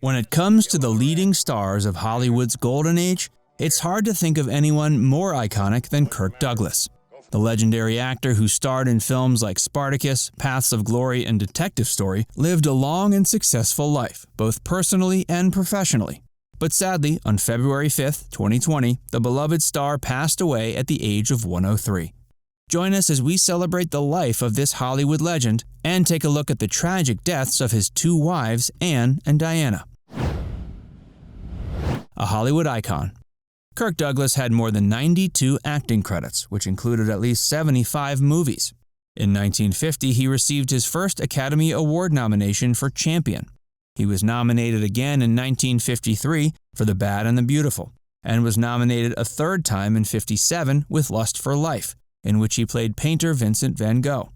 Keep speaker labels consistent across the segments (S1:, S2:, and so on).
S1: When it comes to the leading stars of Hollywood's golden age, it's hard to think of anyone more iconic than Kirk Douglas. The legendary actor who starred in films like Spartacus, Paths of Glory, and Detective Story lived a long and successful life, both personally and professionally. But sadly, on February 5, 2020, the beloved star passed away at the age of 103. Join us as we celebrate the life of this Hollywood legend and take a look at the tragic deaths of his two wives, Anne and Diana. A Hollywood icon. Kirk Douglas had more than 92 acting credits, which included at least 75 movies. In 1950, he received his first Academy Award nomination for Champion. He was nominated again in 1953 for The Bad and the Beautiful, and was nominated a third time in 1957 with Lust for Life, in which he played painter Vincent van Gogh.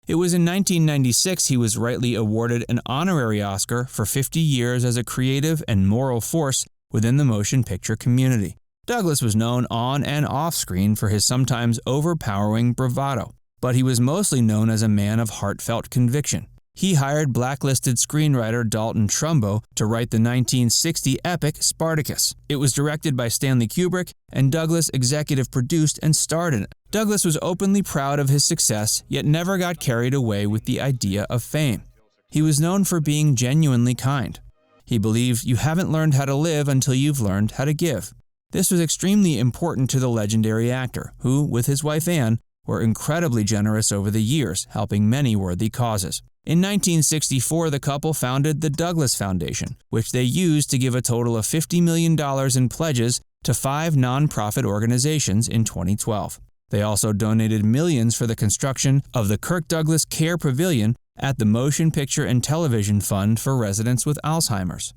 S1: It was in 1996 he was rightly awarded an honorary Oscar for 50 years as a creative and moral force within the motion picture community. Douglas was known on and off screen for his sometimes overpowering bravado, but he was mostly known as a man of heartfelt conviction. He hired blacklisted screenwriter Dalton Trumbo to write the 1960 epic Spartacus. It was directed by Stanley Kubrick, and Douglas executive produced and starred in it. Douglas was openly proud of his success, yet never got carried away with the idea of fame. He was known for being genuinely kind. He believed you haven't learned how to live until you've learned how to give. This was extremely important to the legendary actor, who, with his wife Anne, were incredibly generous over the years, helping many worthy causes. In 1964, the couple founded the Douglas Foundation, which they used to give a total of $50 million in pledges to 5 nonprofit organizations in 2012. They also donated millions for the construction of the Kirk Douglas Care Pavilion at the Motion Picture and Television Fund for residents with Alzheimer's.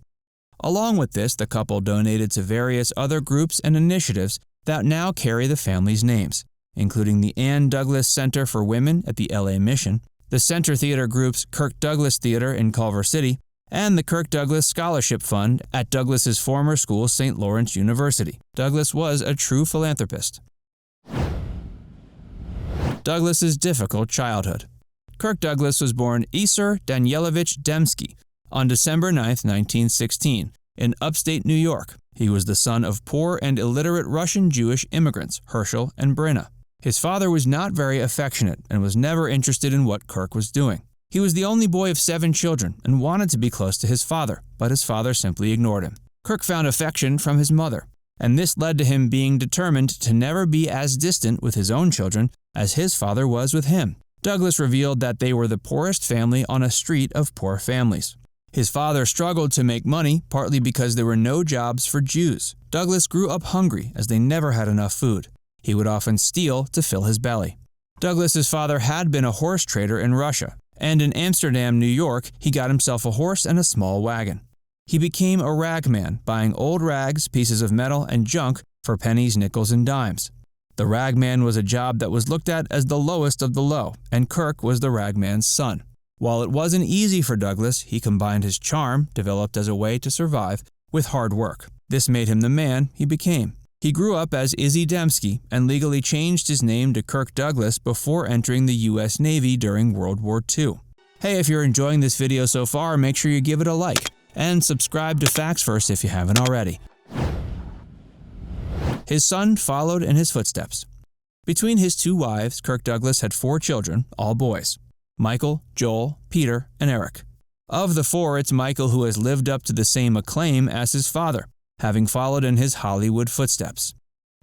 S1: Along with this, the couple donated to various other groups and initiatives that now carry the family's names, including the Ann Douglas Center for Women at the LA Mission, the Center Theater Group's Kirk Douglas Theater in Culver City, and the Kirk Douglas Scholarship Fund at Douglas's former school, St. Lawrence University. Douglas was a true philanthropist. Douglas's difficult childhood. Kirk Douglas was born Isur Danielovich Demski on December 9, 1916, in upstate New York. He was the son of poor and illiterate Russian Jewish immigrants, Herschel and Brina. His father was not very affectionate and was never interested in what Kirk was doing. He was the only boy of 7 children and wanted to be close to his father, but his father simply ignored him. Kirk found affection from his mother, and this led to him being determined to never be as distant with his own children as his father was with him. Douglas revealed that they were the poorest family on a street of poor families. His father struggled to make money, partly because there were no jobs for Jews. Douglas grew up hungry as they never had enough food. He would often steal to fill his belly. Douglas's father had been a horse trader in Russia, and in Amsterdam, New York, he got himself a horse and a small wagon. He became a ragman, buying old rags, pieces of metal, and junk for pennies, nickels, and dimes. The ragman was a job that was looked at as the lowest of the low, and Kirk was the ragman's son. While it wasn't easy for Douglas, he combined his charm, developed as a way to survive, with hard work. This made him the man he became. He grew up as Izzy Demski and legally changed his name to Kirk Douglas before entering the U.S. Navy during World War II. Hey, if you're enjoying this video so far, make sure you give it a like, and subscribe to Facts First if you haven't already. His son followed in his footsteps. Between his 2 wives, Kirk Douglas had 4 children, all boys: Michael, Joel, Peter, and Eric. Of the 4, it's Michael who has lived up to the same acclaim as his father, having followed in his Hollywood footsteps.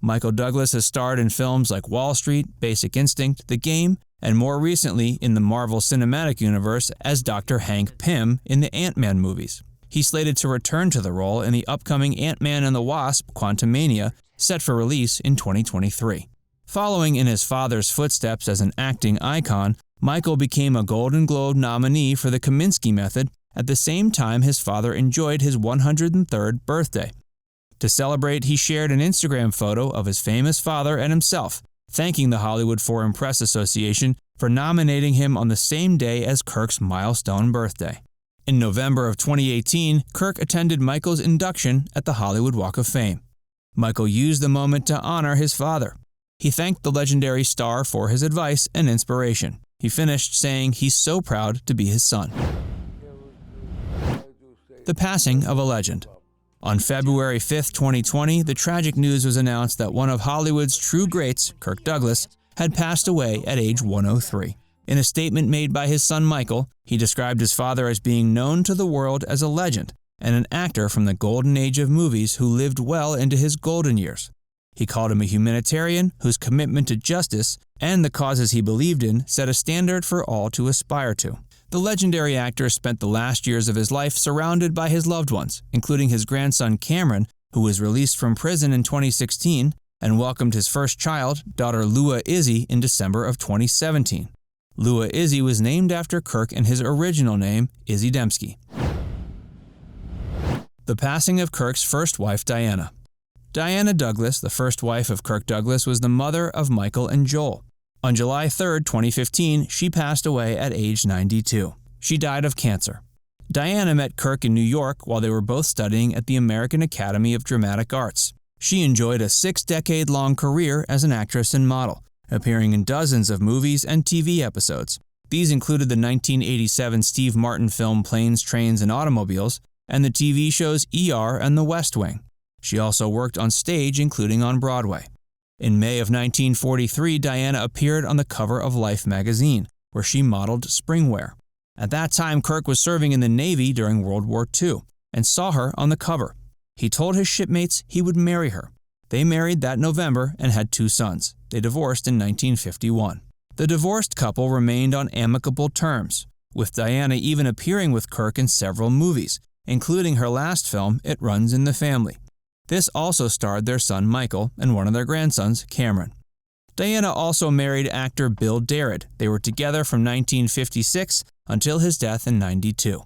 S1: Michael Douglas has starred in films like Wall Street, Basic Instinct, The Game, and more recently in the Marvel Cinematic Universe as Dr. Hank Pym in the Ant-Man movies. He's slated to return to the role in the upcoming Ant-Man and the Wasp: Quantumania, set for release in 2023. Following in his father's footsteps as an acting icon, Michael became a Golden Globe nominee for the Kominsky Method at the same time his father enjoyed his 103rd birthday. To celebrate, he shared an Instagram photo of his famous father and himself, thanking the Hollywood Foreign Press Association for nominating him on the same day as Kirk's milestone birthday. In November of 2018, Kirk attended Michael's induction at the Hollywood Walk of Fame. Michael used the moment to honor his father. He thanked the legendary star for his advice and inspiration. He finished saying he's so proud to be his son. The passing of a legend. On February 5, 2020, the tragic news was announced that one of Hollywood's true greats, Kirk Douglas, had passed away at age 103. In a statement made by his son Michael, he described his father as being known to the world as a legend and an actor from the golden age of movies who lived well into his golden years. He called him a humanitarian whose commitment to justice and the causes he believed in set a standard for all to aspire to. The legendary actor spent the last years of his life surrounded by his loved ones, including his grandson Cameron, who was released from prison in 2016 and welcomed his first child, daughter Lua Izzy, in December of 2017. Lua Izzy was named after Kirk and his original name, Izzy Dembski. The passing of Kirk's first wife, Diana. Diana Douglas, the first wife of Kirk Douglas, was the mother of Michael and Joel. On July 3, 2015, she passed away at age 92. She died of cancer. Diana met Kirk in New York while they were both studying at the American Academy of Dramatic Arts. She enjoyed a 6-decade-long career as an actress and model, appearing in dozens of movies and TV episodes. These included the 1987 Steve Martin film Planes, Trains, and Automobiles, and the TV shows ER and The West Wing. She also worked on stage, including on Broadway. In May of 1943, Diana appeared on the cover of Life magazine, where she modeled springwear. At that time, Kirk was serving in the Navy during World War II and saw her on the cover. He told his shipmates he would marry her. They married that November and had 2 sons. They divorced in 1951. The divorced couple remained on amicable terms, with Diana even appearing with Kirk in several movies, including her last film, It Runs in the Family. This also starred their son Michael and one of their grandsons, Cameron. Diana also married actor Bill Darrett. They were together from 1956 until his death in 1992.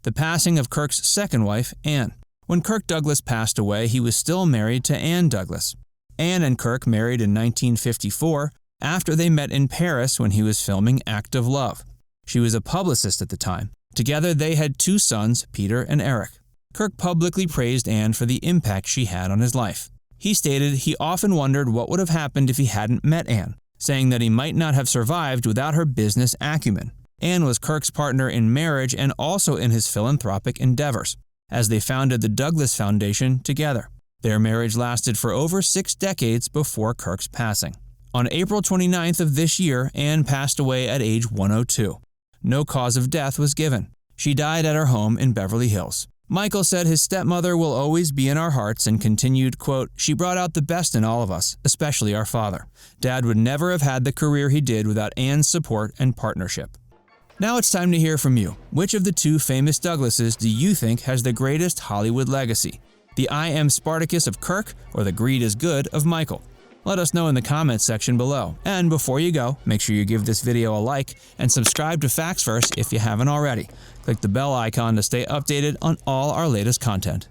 S1: The passing of Kirk's second wife, Anne. When Kirk Douglas passed away, he was still married to Anne Douglas. Anne and Kirk married in 1954 after they met in Paris when he was filming Act of Love. She was a publicist at the time. Together they had 2 sons, Peter and Eric. Kirk publicly praised Anne for the impact she had on his life. He stated he often wondered what would have happened if he hadn't met Anne, saying that he might not have survived without her business acumen. Anne was Kirk's partner in marriage and also in his philanthropic endeavors, as they founded the Douglas Foundation together. Their marriage lasted for over 6 decades before Kirk's passing. On April 29th of this year, Anne passed away at age 102. No cause of death was given. She died at her home in Beverly Hills. Michael said his stepmother will always be in our hearts and continued, quote, "She brought out the best in all of us, especially our father. Dad would never have had the career he did without Anne's support and partnership." Now it's time to hear from you. Which of the 2 famous Douglases do you think has the greatest Hollywood legacy? The I am Spartacus of Kirk or the greed is good of Michael? Let us know in the comments section below. And before you go, make sure you give this video a like and subscribe to Facts First if you haven't already. Click the bell icon to stay updated on all our latest content.